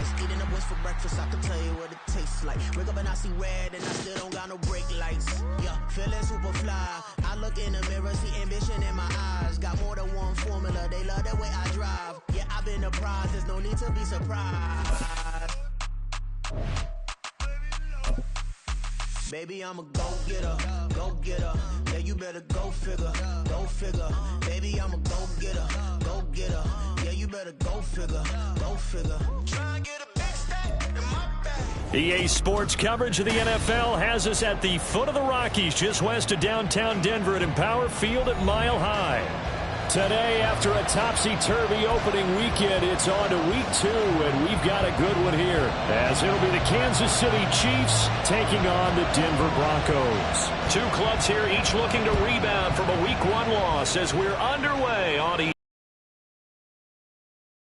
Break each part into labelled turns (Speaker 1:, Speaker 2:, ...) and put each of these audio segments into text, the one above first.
Speaker 1: rice, eating the boys for breakfast. I can tell you what it tastes like. Wake up and I see red, and I still don't got no brake lights. Yeah, feeling super fly. I look in the mirror, see ambition in my eyes. Got more than one formula. They love the way I drive. Yeah, I've been a prize. There's no need to be surprised. Baby, I'm a go-getter, go-getter. Yeah, you better go figure, go figure. Baby, I'm a go-getter, go-getter. Yeah, you better go figure, go figure. Try and get a big stack in my bag.
Speaker 2: EA Sports coverage of the NFL has us at the foot of the Rockies, just west of downtown Denver at Empower Field at Mile High. Today, after a topsy-turvy opening weekend, it's on to week 2, and we've got a good one here, as it'll be the Kansas City Chiefs taking on the Denver Broncos. Two clubs here, each looking to rebound from a week 1 loss as we're underway on a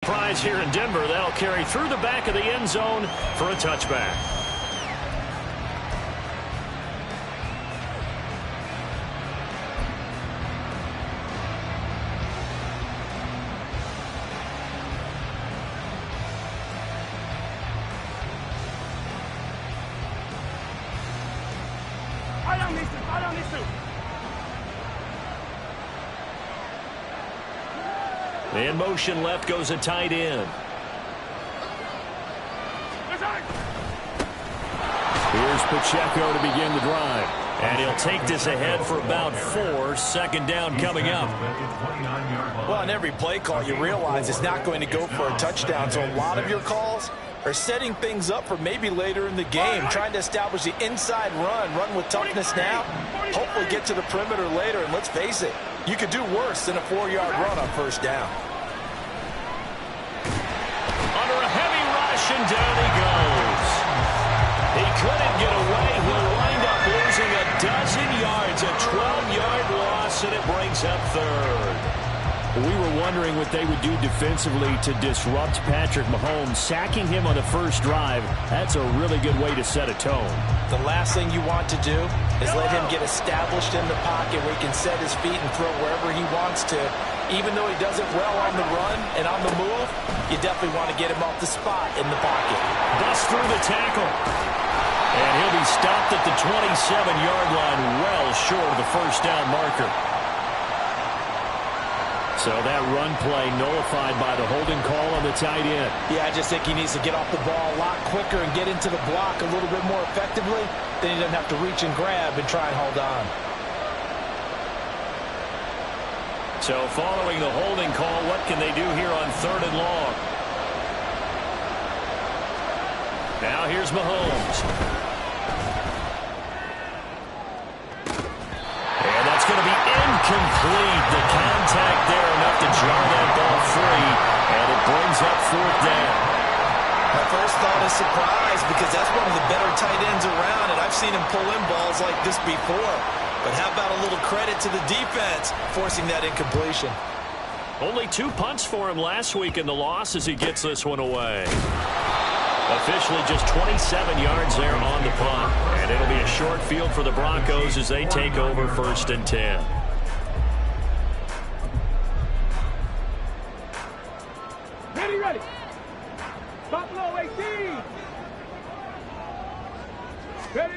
Speaker 2: prize here in Denver. That'll carry through the back of the end zone for a touchback. In motion left goes a tight end. Here's Pacheco to begin the drive. And he'll take this ahead for about 4. Second down coming up.
Speaker 3: Well, on every play call, you realize it's not going to go for a touchdown. So a lot of your calls are setting things up for maybe later in the game, trying to establish the inside run with toughness now, hopefully get to the perimeter later. And let's face it, you could do worse than a 4-yard run on first down.
Speaker 2: Under a heavy rush, and down he goes. He couldn't get away. He'll wind up losing a dozen yards, a 12-yard loss, and it brings up third. We were wondering what they would do defensively to disrupt Patrick Mahomes. Sacking him on the first drive, that's a really good way to set a tone.
Speaker 3: The last thing you want to do is let him get established in the pocket where he can set his feet and throw wherever he wants to. Even though he does it well on the run and on the move, you definitely want to get him off the spot in the pocket.
Speaker 2: Bust through the tackle. And he'll be stopped at the 27-yard line, well short of the first down marker. So that run play nullified by the holding call on the tight end.
Speaker 3: Yeah, I just think he needs to get off the ball a lot quicker and get into the block a little bit more effectively. Then he doesn't have to reach and grab and try and hold on.
Speaker 2: So following the holding call, what can they do here on 3rd and long? Now here's Mahomes. And that's going to be incomplete. The contact there enough to jar that ball free, and it brings up 4th down.
Speaker 3: My first thought is surprise, because that's one of the better tight ends around, and I've seen him pull in balls like this before. But how about a little credit to the defense forcing that incompletion?
Speaker 2: Only 2 punts for him last week in the loss as he gets this one away. Officially just 27 yards there on the punt. And it'll be a short field for the Broncos as they take over 1st and 10.
Speaker 4: Ready. Buffalo 18. Ready.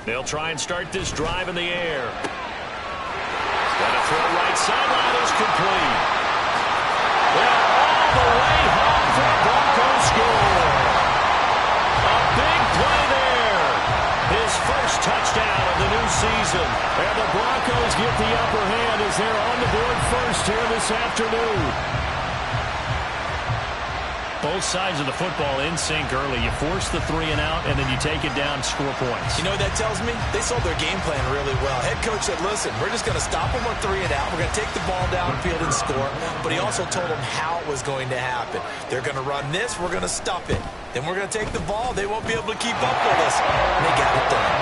Speaker 2: They'll try and start this drive in the air. Got to throw right sideline is complete. Well, all the way home for a Broncos score. A big play there. His first touchdown of the new season. And the Broncos get the upper hand as they're on the board first here this afternoon. Both sides of the football in sync early. You force the 3 and out, and then you take it down, score points.
Speaker 3: You know what that tells me? They sold their game plan really well. Head coach said, listen, we're just going to stop them with 3 and out. We're going to take the ball downfield and score. But he also told them how it was going to happen. They're going to run this. We're going to stop it. Then we're going to take the ball. They won't be able to keep up with us. And they got it done.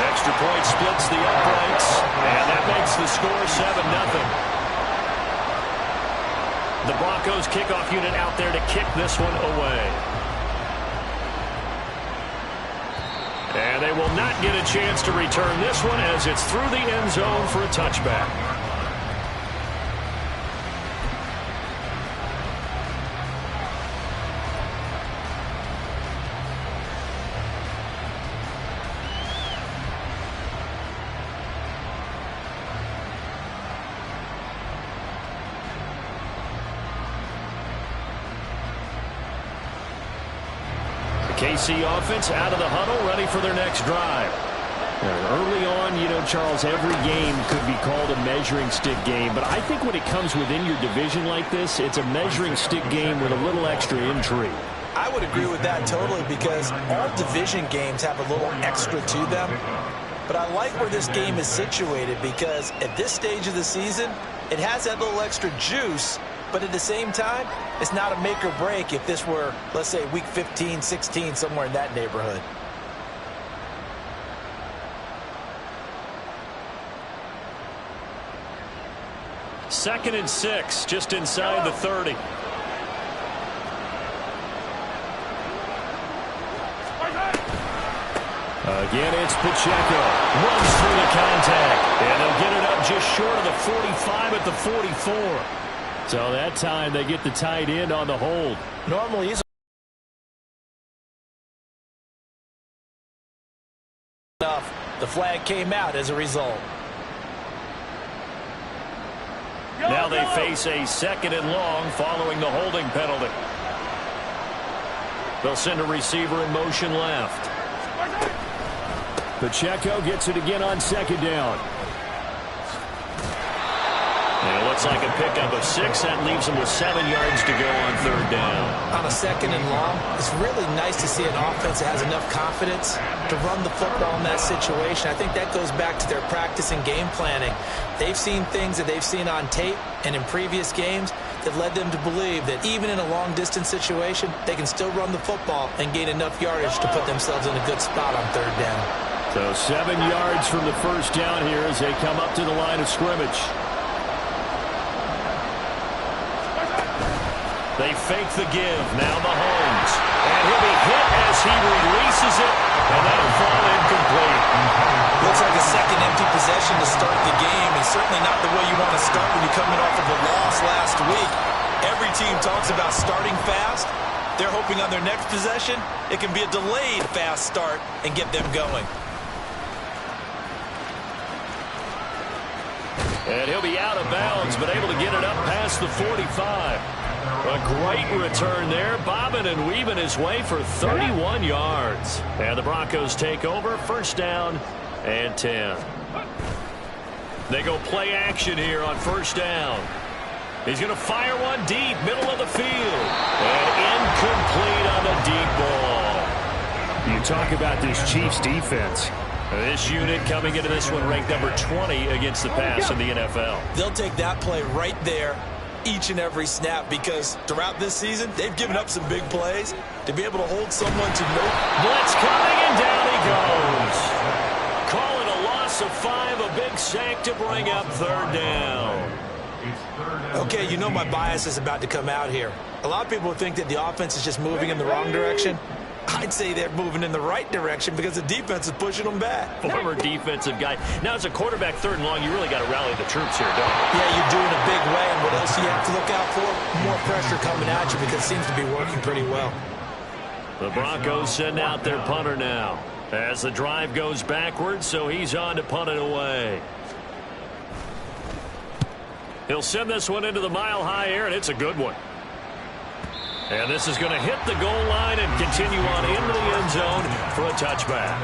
Speaker 2: The extra point splits the uprights, and that makes the score 7-0. The Broncos kickoff unit out there to kick this one away. And they will not get a chance to return this one as it's through the end zone for a touchback. KC offense out of the huddle, ready for their next drive. Early on, you know, Charles, every game could be called a measuring stick game, but I think when it comes within your division like this, it's a measuring stick game with a little extra intrigue.
Speaker 3: I would agree with that totally, because all division games have a little extra to them. But I like where this game is situated, because at this stage of the season, it has that little extra juice, but at the same time, it's not a make or break if this were, let's say, week 15, 16, somewhere in that neighborhood.
Speaker 2: Second and 6, just inside the 30. Again, it's Pacheco. Runs through the contact. And they'll get it up just short of the 45 at the 44. So that time they get the tight end on the hold.
Speaker 3: Normally he's enough. The flag came out as a result.
Speaker 2: Now they face a second and long following the holding penalty. They'll send a receiver in motion left. Pacheco gets it again on second down. And it looks like a pickup of 6. That leaves them with 7 yards to go on third down.
Speaker 3: On a second and long, it's really nice to see an offense that has enough confidence to run the football in that situation. I think that goes back to their practice and game planning. They've seen things that they've seen on tape and in previous games that led them to believe that even in a long-distance situation, they can still run the football and gain enough yardage to put themselves in a good spot on third down.
Speaker 2: So 7 yards from the first down here as they come up to the line of scrimmage. They fake the give. Now Mahomes. And he'll be hit as he releases it. And that'll fall incomplete.
Speaker 3: Looks like a second empty possession to start the game, and certainly not the way you want to start when you're coming off of a loss last week. Every team talks about starting fast. They're hoping on their next possession it can be a delayed fast start and get them going.
Speaker 2: And he'll be out of bounds, but able to get it up past the 45. A great return there, bobbing and weaving his way for 31 yards. And the Broncos take over, first down and 10. They go play action here on first down. He's going to fire one deep, middle of the field. And incomplete on the deep ball. You talk about this Chiefs defense. This unit coming into this one ranked number 20 against the pass in the NFL.
Speaker 3: They'll take that play right there each and every snap, because throughout this season, they've given up some big plays. To be able to hold someone to no
Speaker 2: blitz coming, and down he goes. Call it a loss of 5, a big sack to bring up third down.
Speaker 3: Okay, you know my bias is about to come out here. A lot of people think that the offense is just moving in the wrong direction. I'd say they're moving in the right direction because the defense is pushing them back.
Speaker 2: Former defensive guy. Now, as a quarterback, third and long, you really got to rally the troops here, don't you?
Speaker 3: Yeah, you're doing a big way, and what else do you have to look out for? More pressure coming at you, because it seems to be working pretty well.
Speaker 2: The Broncos send out their punter now as the drive goes backwards, so he's on to punt it away. He'll send this one into the mile-high air, and it's a good one. And this is going to hit the goal line and continue on into the end zone for a touchback.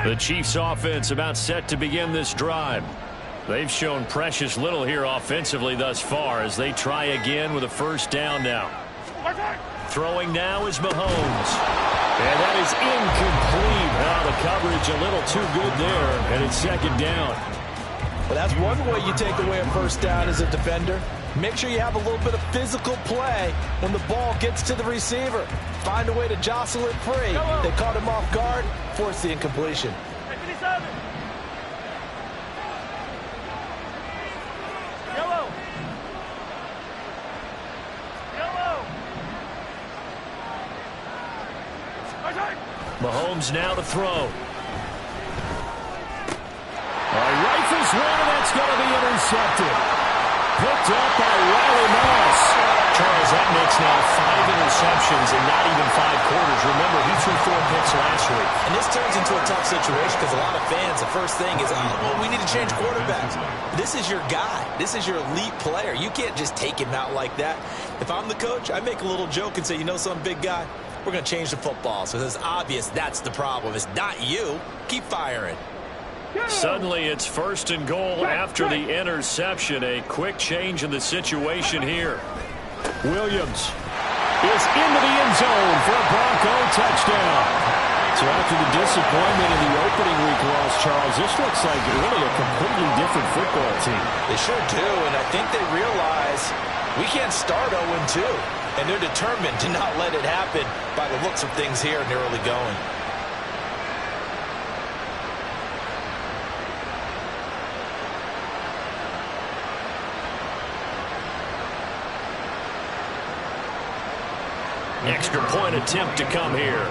Speaker 2: The Chiefs offense about set to begin this drive. They've shown precious little here offensively thus far as they try again with a first down now. Throwing now is Mahomes. And that is incomplete. Now the coverage a little too good there, and it's second down.
Speaker 3: Well, that's one way you take away a first down as a defender. Make sure you have a little bit of physical play when the ball gets to the receiver. Find a way to jostle it free. They caught him off guard, forced the incompletion.
Speaker 2: Mahomes now to throw. Rifles one, and that's going to be intercepted. Picked up by Riley Moss. Charles, that makes now 5 interceptions in not even 5 quarters. Remember, he threw 4 picks last week.
Speaker 3: And this turns into a tough situation because a lot of fans, the first thing is, we need to change quarterbacks. This is your guy. This is your elite player. You can't just take him out like that. If I'm the coach, I make a little joke and say, you know some big guy, we're going to change the football. So it's obvious that's the problem. It's not you. Keep firing.
Speaker 2: Suddenly it's first and goal after the interception. A quick change in the situation here. Williams is into the end zone for a Bronco touchdown. So after the disappointment in the opening week loss, Charles, this looks like really a completely different football team.
Speaker 3: They sure do, and I think they realize we can't start 0-2. And they're determined to not let it happen by the looks of things here in the early going.
Speaker 2: Extra point attempt to come here.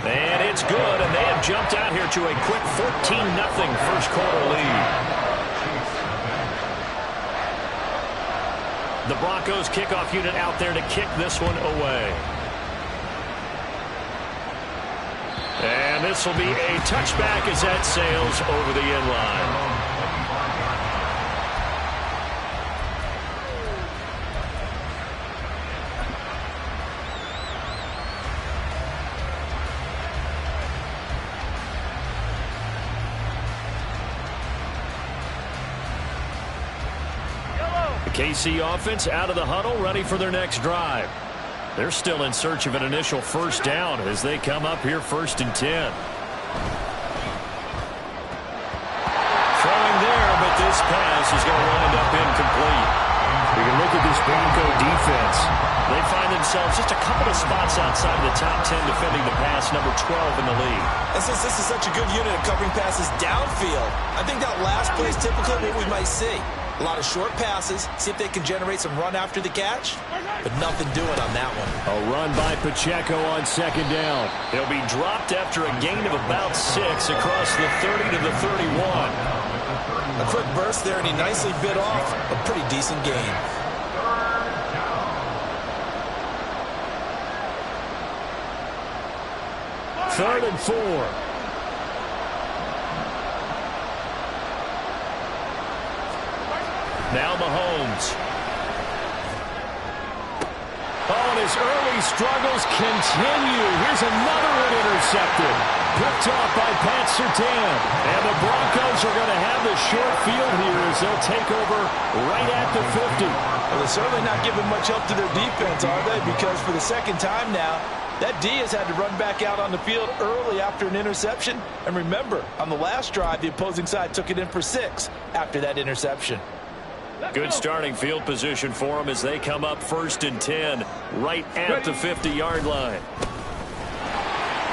Speaker 2: And it's good, and they have jumped out here to a quick 14-0 first quarter lead. The Broncos kickoff unit out there to kick this one away. And this will be a touchback as that sails over the end line. KC offense out of the huddle, ready for their next drive. They're still in search of an initial first down as they come up here 1st and 10. Throwing there, but this pass is going to wind up incomplete. You can look at this Bronco defense. They find themselves just a couple of spots outside of the top 10 defending the pass, number 12 in the league.
Speaker 3: And since this is such a good unit of covering passes downfield, I think that last play is typical of what we might see. A lot of short passes, see if they can generate some run after the catch, but nothing doing on that one.
Speaker 2: A run by Pacheco on 2nd down. He'll be dropped after a gain of about 6 across the 30 to the 31.
Speaker 3: A quick burst there, and he nicely bit off a pretty decent gain.
Speaker 2: Third and 4. Now Mahomes. Oh, and his early struggles continue. Here's another one intercepted. Picked off by Pat Surtain. And the Broncos are going to have the short field here as they'll take over right at the 50.
Speaker 3: Well, they're certainly not giving much help to their defense, are they? Because for the second time now, that D has had to run back out on the field early after an interception. And remember, on the last drive, the opposing side took it in for 6 after that interception.
Speaker 2: Good starting field position for them as they come up 1st and 10 right at the 50-yard line.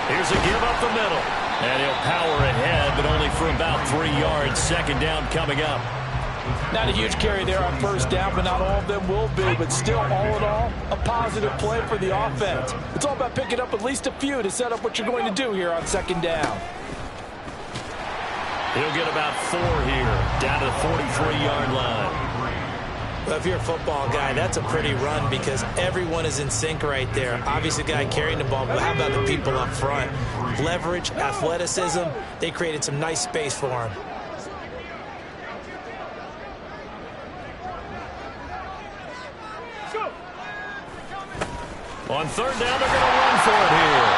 Speaker 2: Here's a give up the middle. And he'll power ahead, but only for about 3 yards. 2nd down coming up.
Speaker 3: Not a huge carry there on 1st down, but not all of them will be. But still, all in all, a positive play for the offense. It's all about picking up at least a few to set up what you're going to do here on 2nd down.
Speaker 2: He'll get about 4 here, down to the 43-yard line.
Speaker 5: Well, if you're a football guy, that's a pretty run because everyone is in sync right there. Obviously, the guy carrying the ball, but how about the people up front? Leverage, athleticism, they created some nice space for him.
Speaker 2: On third down, they're going to run for it here.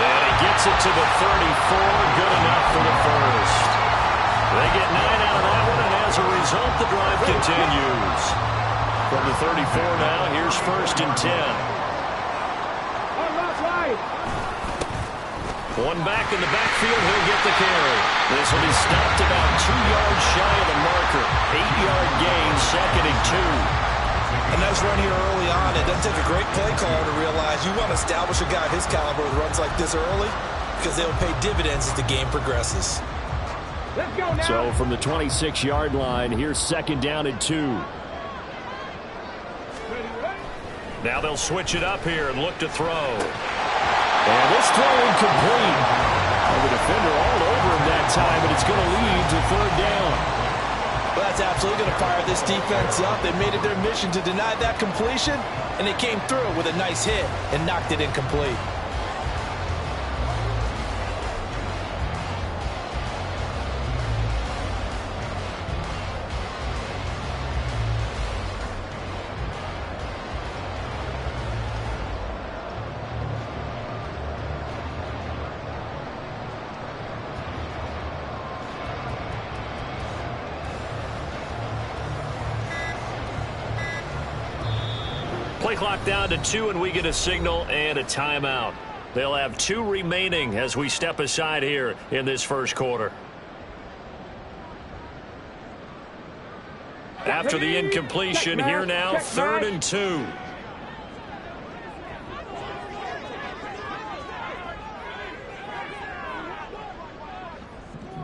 Speaker 2: And he gets it to the 34. Good enough for the first. They get 9 out of that one, and as a result, the drive continues. From the 34 now, here's 1st and 10. One back in the backfield, he'll get the carry. This will be stopped about 2 yards shy of the marker. 8-yard gain, 2nd and 2.
Speaker 3: A nice run here early on. It doesn't take a great play caller to realize you want to establish a guy of his caliber with runs like this early because they'll pay dividends as the game progresses.
Speaker 4: Let's go now.
Speaker 2: So from the 26-yard line, here's 2nd down and 2. Now they'll switch it up here and look to throw. And this throw incomplete. And the defender all over him that time, and it's going to lead to 3rd down.
Speaker 3: Well, that's absolutely going to fire this defense up. They made it their mission to deny that completion, and they came through with a nice hit and knocked it incomplete.
Speaker 2: Play clock down to 2, and we get a signal and a timeout. They'll have 2 remaining as we step aside here in this first quarter. After the incompletion, here now, 3rd and 2.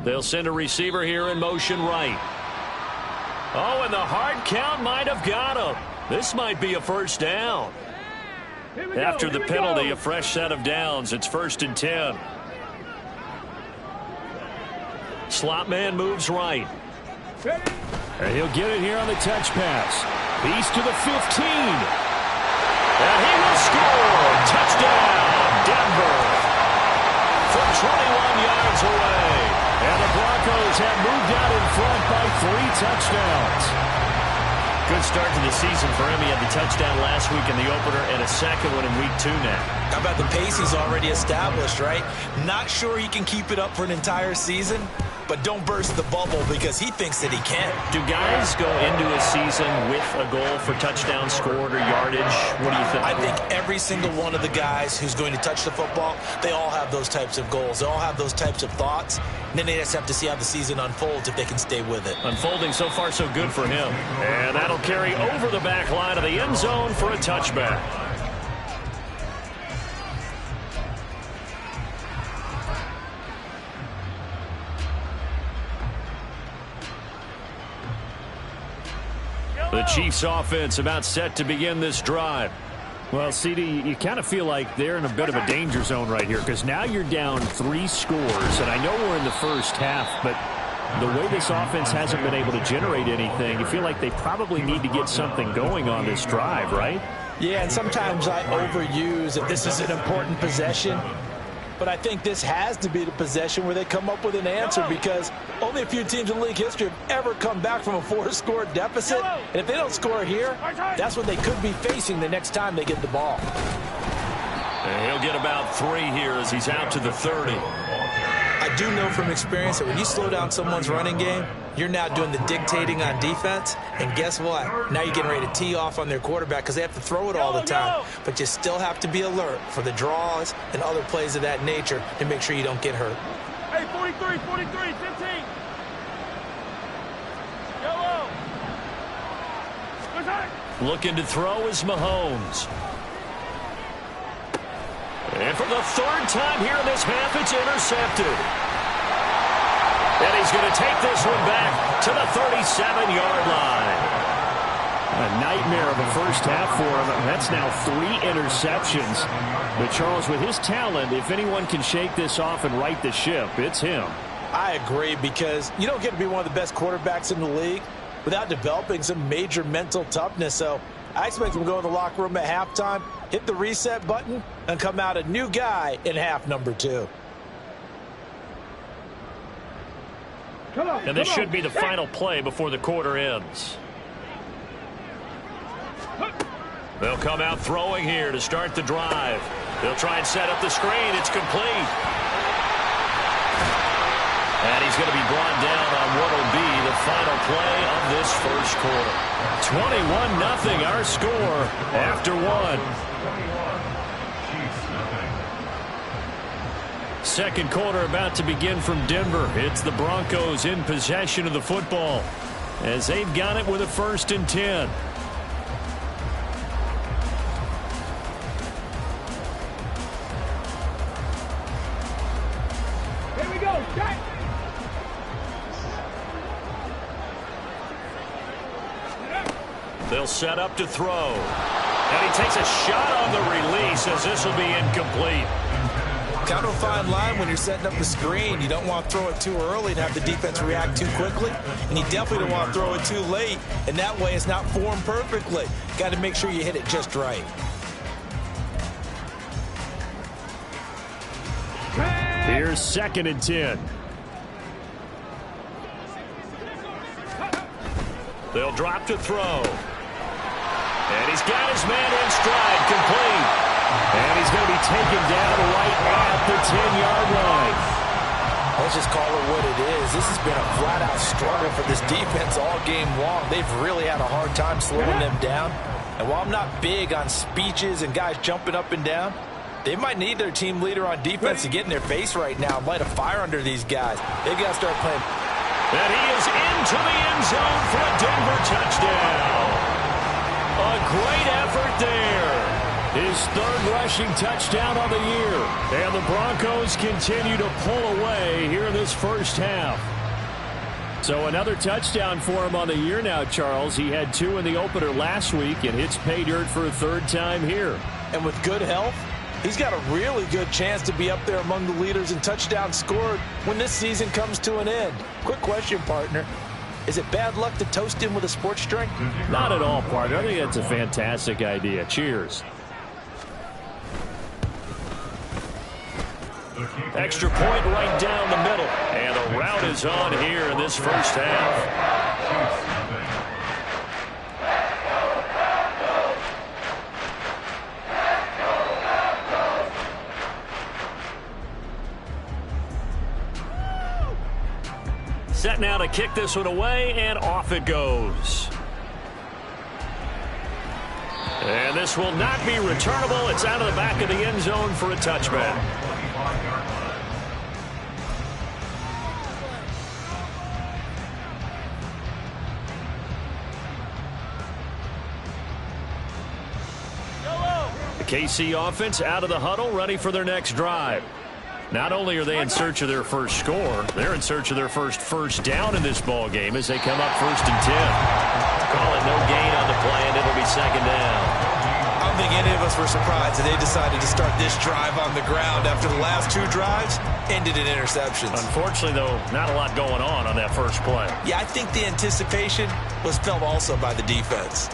Speaker 2: They'll send a receiver here in motion right. Oh, and the hard count might have got him. This might be a 1st down. After the penalty, a fresh set of downs. It's 1st and 10. Slot man moves right. And he'll get it here on the touch pass. He's to the 15. And he will score. Touchdown, Denver. From 21 yards away. And the Broncos have moved out in front by 3 touchdowns. Good start to the season for him. He had the touchdown last week in the opener and a 2nd one in week 2 now.
Speaker 3: How about the pace he's already established, right? Not sure he can keep it up for an entire season, but don't burst the bubble because he thinks that he can.
Speaker 2: Do guys go into a season with a goal for touchdown scored or yardage? What do you think?
Speaker 3: I think every single one of the guys who's going to touch the football, they all have those types of goals. They all have those types of thoughts. And then they just have to see how the season unfolds if they can stay with it.
Speaker 2: Unfolding so far so good for him. And that'll carry over the back line of the end zone for a touchback. The Chiefs offense about set to begin this drive. Well, CD, you kind of feel like they're in a bit of a danger zone right here because now you're down 3 scores, and I know we're in the first half, but the way this offense hasn't been able to generate anything, you feel like they probably need to get something going on this drive, right?
Speaker 3: Yeah, and sometimes I overuse if this is an important possession. But I think this has to be the possession where they come up with an answer because only a few teams in league history have ever come back from a 4-score deficit. And if they don't score here, that's what they could be facing the next time they get the ball.
Speaker 2: And he'll get about 3 here as he's out to the 30.
Speaker 3: I do know from experience that when you slow down someone's running game, you're now doing the dictating on defense. And guess what? Now you're getting ready to tee off on their quarterback because they have to throw it all the time. But you still have to be alert for the draws and other plays of that nature to make sure you don't get hurt.
Speaker 4: Hey, 43, 43, 15. Yellow.
Speaker 2: Looking to throw is Mahomes. And for the 3rd time here in this half, it's intercepted. And he's going to take this one back to the 37-yard line. A nightmare of a first half for him. That's now 3 interceptions. But Charles, with his talent, if anyone can shake this off and right the ship, it's him.
Speaker 3: I agree because you don't get to be one of the best quarterbacks in the league without developing some major mental toughness. So I expect him to go in the locker room at halftime, hit the reset button, and come out a new guy in half number 2.
Speaker 2: And this should be the final play before the quarter ends. They'll come out throwing here to start the drive. They'll try and set up the screen. It's complete. And he's going to be brought down on what will be the final play of this first quarter. 21-0 our score after one. Second quarter about to begin from Denver. It's the Broncos in possession of the football as they've got it with a 1st and 10.
Speaker 4: Here we go. Shot.
Speaker 2: They'll set up to throw. And he takes a shot on the release as this will be incomplete.
Speaker 3: Kind of a fine line when you're setting up the screen. You don't want to throw it too early and have the defense react too quickly. And you definitely don't want to throw it too late. And that way it's not formed perfectly. Got to make sure you hit it just right.
Speaker 2: Here's 2nd and 10. They'll drop to throw. And he's got his man in stride, complete. And he's going to be taken down right at the 10-yard line.
Speaker 3: Let's just call it what it is. This has been a flat-out struggle for this defense all game long. They've really had a hard time slowing them down. And while I'm not big on speeches and guys jumping up and down, they might need their team leader on defense to get in their face right now and light a fire under these guys. They've got to start playing.
Speaker 2: And he is into the end zone for a Denver touchdown. A great effort there. His 3rd rushing touchdown on the year. And the Broncos continue to pull away here in this first half. So another touchdown for him on the year now, Charles. He had 2 in the opener last week and hits pay dirt for a 3rd time here.
Speaker 3: And with good health, he's got a really good chance to be up there among the leaders in touchdowns scored when this season comes to an end. Quick question, partner. Is it bad luck to toast him with a sports drink?
Speaker 2: Not at all, partner. I think that's a fantastic idea. Cheers. Extra point right down the middle. And the route is on here in this first half. Set now to kick this one away, and off it goes. And this will not be returnable. It's out of the back of the end zone for a touchback. The KC offense out of the huddle, ready for their next drive. Not only are they in search of their first score, they're in search of their first down in this ball game as they come up 1st and 10. Call it no gain on the play, and it'll be 2nd down.
Speaker 3: I don't think any of us were surprised that they decided to start this drive on the ground after the last 2 drives ended in interceptions.
Speaker 2: Unfortunately, though, not a lot going on that first play.
Speaker 3: Yeah, I think the anticipation was felt also by the defense.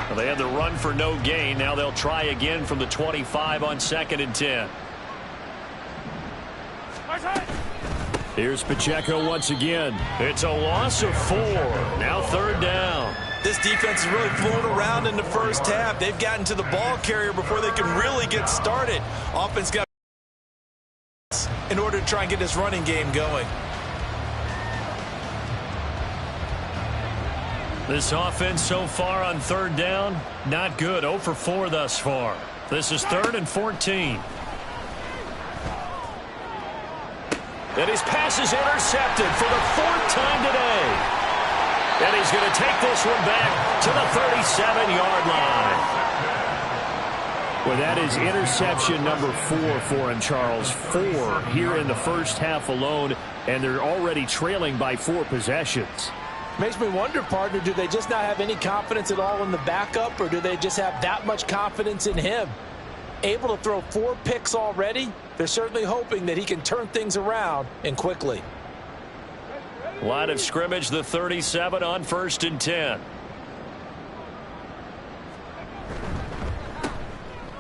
Speaker 2: Well, they had the run for no gain. Now they'll try again from the 25 on 2nd and 10. Here's Pacheco once again. It's a loss of 4. Now 3rd down.
Speaker 3: This defense has really flown around in the first half. They've gotten to the ball carrier before they can really get started. Offense got in order to try and get this running game going.
Speaker 2: This offense so far on 3rd down, not good. 0 for 4 thus far. This is 3rd and 14. And his pass is intercepted for the 4th time today. And he's going to take this one back to the 37-yard line. Well, that is interception number 4 for him, Charles. 4 here in the first half alone, and they're already trailing by 4 possessions.
Speaker 3: Makes me wonder, partner, do they just not have any confidence at all in the backup, or do they just have that much confidence in him? Able to throw 4 picks already, they're certainly hoping that he can turn things around and quickly.
Speaker 2: Line of scrimmage, the 37 on 1st and 10.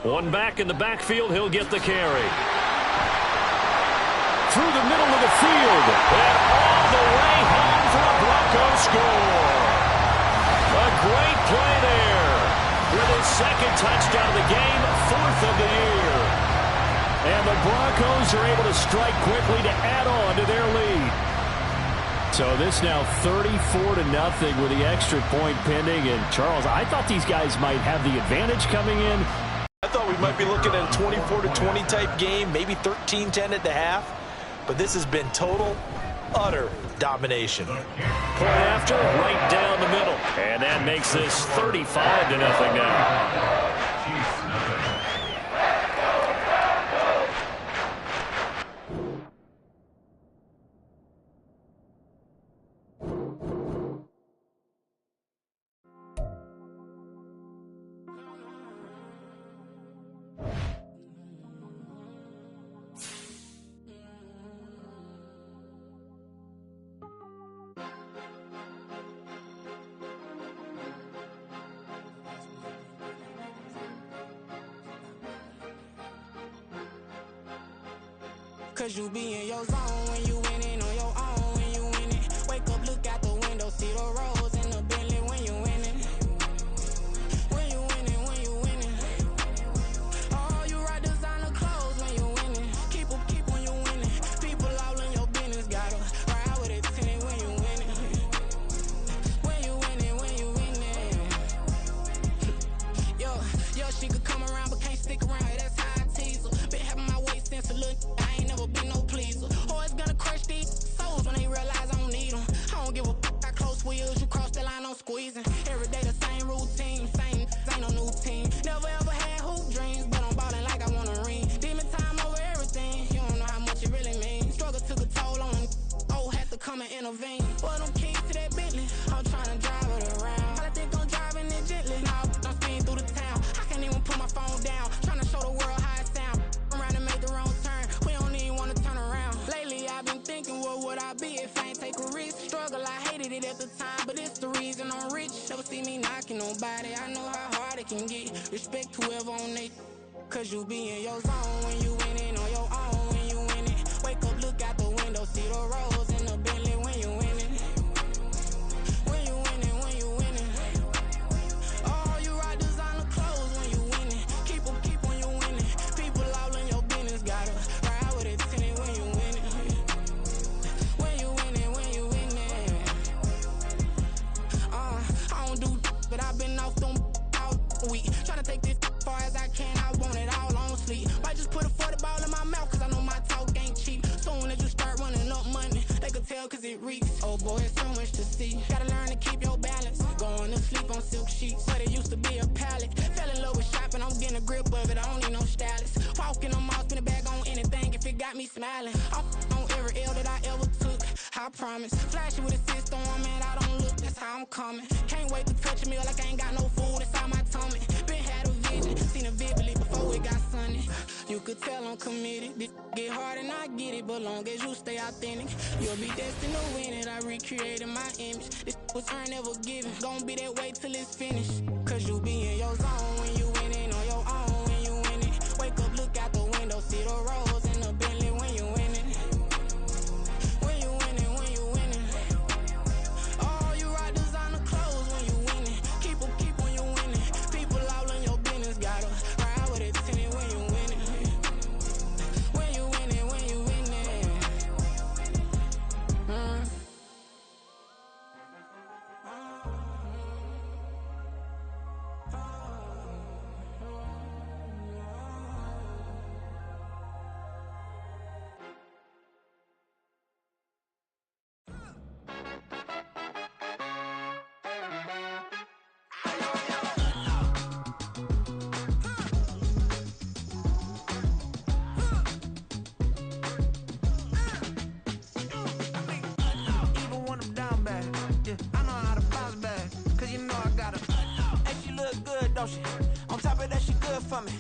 Speaker 2: One back in the backfield, he'll get the carry. Through the middle of the field, and all the way home for a block. score. A great play there. With his second touchdown of the game, 4th of the year. And the Broncos are able to strike quickly to add on to their lead. So this now 34-0 with the extra point pending. And Charles, I thought these guys might have the advantage coming in.
Speaker 3: I thought we might be looking at a 24-20 type game, maybe 13-10 at the half. But this has been total, utter domination.
Speaker 2: Point after, right down the middle. And that makes this 35-0 now.
Speaker 6: Cause you be in your zone when you winning on your own when you winning. Wake up, look out the window, see the rose in the Bentley when you winning. When you winning, when you winning. Oh, you rock designer clothes when you winning. Keep when you winning. People all in your business, gotta ride with it tinted when you winning. When you winning, when you winning. Yo, she could come around but can't stick around. That's how I tease her. Been having my waist since a little. Be no pleaser. Always gonna crush these souls when they realize I don't need them. I don't give a f*** how close we is. You cross the line, I'm squeezing. Every day the same routine, same ain't no new team. Never ever had hoop dreams, but I'm ballin' like I want a ring. Demon time over everything. You don't know how much it really means. Struggle took a toll on them. Oh, had to come and intervene. Boy, them keys to that Bentley. I'm trying to drive it around. I think I'm driving it gently. Now I'm speeding through the town. I can't even put my phone down. Trying to show the world how it sound. Around and make the wrong turn. We don't even wanna turn around. Lately I've been thinking, what would I be if I ain't take a risk? Struggle, I hated it at the time, but it's the reason I'm rich. Never see me knocking nobody. I know how hard it can get. Respect whoever on they. Cause you be in your zone when you winning on your own when you winning. Wake up, look out the window, see the rose in the Bentley when you winning. When you winning, when you winning. Oh, you rock designer clothes when you winning. Keep when you winning. People all in your business, gotta ride with it tinted when you winning. When you winning, when you winning. I don't do but I've been off them all week. Tryna take this far as I can, I want it all on sleep. Might just put a 40 ball in my mouth, cause I know my talk ain't cheap. Soon as you start running up money, they could tell cause it reeks. Oh boy, it's so much to see. Gotta learn to keep your balance. Going to sleep on silk sheets, but it used to be a pallet. Fell in love with shopping, I'm getting a grip of it, I don't need no stylist. Walking them out, spin a bag on anything if it got me smiling. I'm on every L that I ever took, I promise. Flashy with a system, man, I don't look, that's how I'm coming. Can't wait to touch a meal like I ain't got no food inside my tummy. Been had a vision, seen it vividly before it got sunny. You could tell I'm committed. This get hard and I get it, but long as you stay authentic, you'll be destined to win it. I recreated my image. This was earned, never given. Gonna be that way till it's finished. Cause you be in your zone when you winning on your own when you winning. Wake up, look out the window, see the rose in the Bentley when you winning. When you winning, when you winning. Oh, you rock designer clothes when you winning. Keep when you winning. People all in your business, gotta ride with it tinted when you winning. When you winning, when you winning.
Speaker 7: Even when I'm down bad, yeah, I know how to bounce back. Cause you know I got her. Hey, she look good, don't she? On top of that, she good for me.